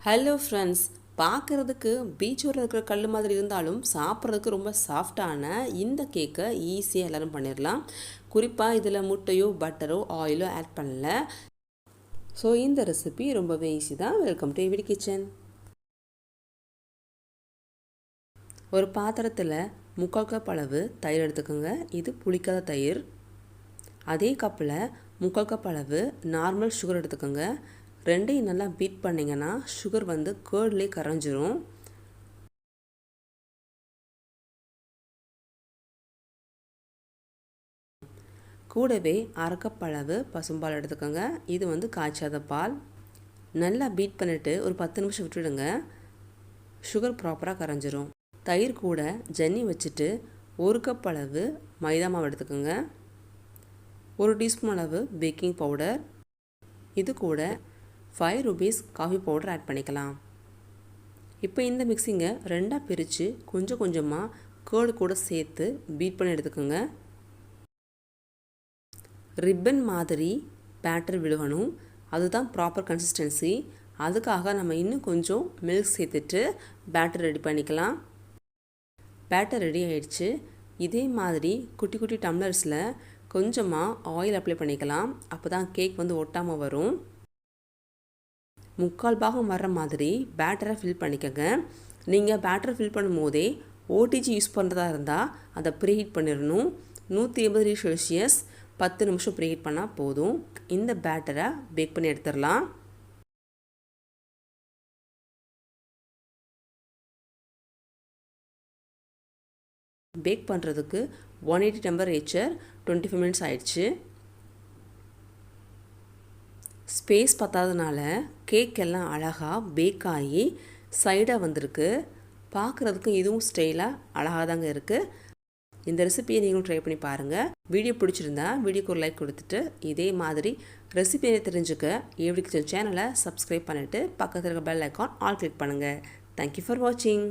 Hello friends, பார்க்குறதுக்கு பீச்சோட இருக்கிற கல் மாதிரி இருந்தாலும் சாப்பிட்றதுக்கு ரொம்ப சாஃப்டான இந்த கேக்கை ஈஸியாக எல்லோரும் பண்ணிடலாம். குறிப்பாக இதில் முட்டையோ பட்டரோ ஆயிலோ ஆட் பண்ணல. ஸோ இந்த ரெசிபி ரொம்பவே ஈஸி தான். Welcome to AVD kitchen. ஒரு பாத்திரத்தில் 3/4 கப் அளவு தயிர் எடுத்துக்கோங்க. இது புளிக்காத தயிர். அதே கப்பில் 3/4 கப் அளவு நார்மல் சுகர் எடுத்துக்கோங்க. ரெண்டையும் நல்லா பீட் பண்ணிங்கன்னா சுகர் வந்து கேர்ட்லேயே கரைஞ்சிரும். கூடவே 1/2 கப் அளவு பசும்பால் எடுத்துக்கோங்க. இது வந்து காய்ச்சாத பால். நல்லா பீட் பண்ணிவிட்டு ஒரு 10 நிமிஷம் விட்டுடுங்க. சுகர் ப்ராப்பராக கரைஞ்சிரும். தயிர் கூட ஜன்னி வச்சுட்டு 1 கப் அளவு மைதா மாவு எடுத்துக்கோங்க. 1 டீஸ்பூன் அளவு பேக்கிங் பவுடர். இது கூட 5 rupees காஃபி பவுடர் ஆட் பண்ணிக்கலாம். இப்போ இந்த மிக்சிங்கை ரெண்டாக பிரித்து கொஞ்சம் கொஞ்சமாக கேர்டு கூட சேர்த்து பீட் பண்ணி எடுத்துக்கோங்க. ரிப்பன் மாதிரி பேட்டர் விழுகணும். அதுதான் ப்ராப்பர் கன்சிஸ்டன்சி. அதுக்காக நம்ம இன்னும் கொஞ்சம் மில்க் சேர்த்துட்டு பேட்டர் ரெடி பண்ணிக்கலாம். பேட்டர் ரெடி ஆகிடுச்சு. இதே மாதிரி குட்டி குட்டி டம்ளர்ஸில் கொஞ்சமாக ஆயில் அப்ளை பண்ணிக்கலாம். அப்போ தான் கேக் வந்து ஒட்டாமல் வரும். 3/4 பாகம் வர்ற மாதிரி பேட்டரை ஃபில் பண்ணிக்கோங்க. நீங்கள் பேட்டரை ஃபில் பண்ணும் போதே ஓடிஜி யூஸ் பண்ணுறதா இருந்தால் அதை ப்ரீஹீட் பண்ணிடணும். 180 செல்சியஸ் 10 நிமிஷம் ப்ரீஹீட் பண்ணால் போதும். இந்த பேட்டரை பேக் பண்ணி எடுத்துடலாம். பேக் பண்ணுறதுக்கு 180 டெம்பரேச்சர் 25 மினிட்ஸ் ஆயிடுச்சு. ஸ்பேஸ் பத்தாதனால கேக் எல்லாம் அழகாக பேக் ஆகி சைடாக வந்திருக்கு. பார்க்குறதுக்கு இதுவும் ஸ்டைலாக அழகாக தாங்க இருக்குது. இந்த ரெசிபியை நீங்களும் ட்ரை பண்ணி பாருங்கள். வீடியோ பிடிச்சிருந்தா வீடியோக்கு ஒரு லைக் கொடுத்துட்டு இதே மாதிரி ரெசிபியை தெரிஞ்சுக்க AVD கிச்சன் சேனலை சப்ஸ்கிரைப் பண்ணிவிட்டு பக்கத்தில் இருக்க பெல் ஐக்கான் ஆல் கிளிக் பண்ணுங்கள். தேங்க்யூ ஃபார் வாட்சிங்.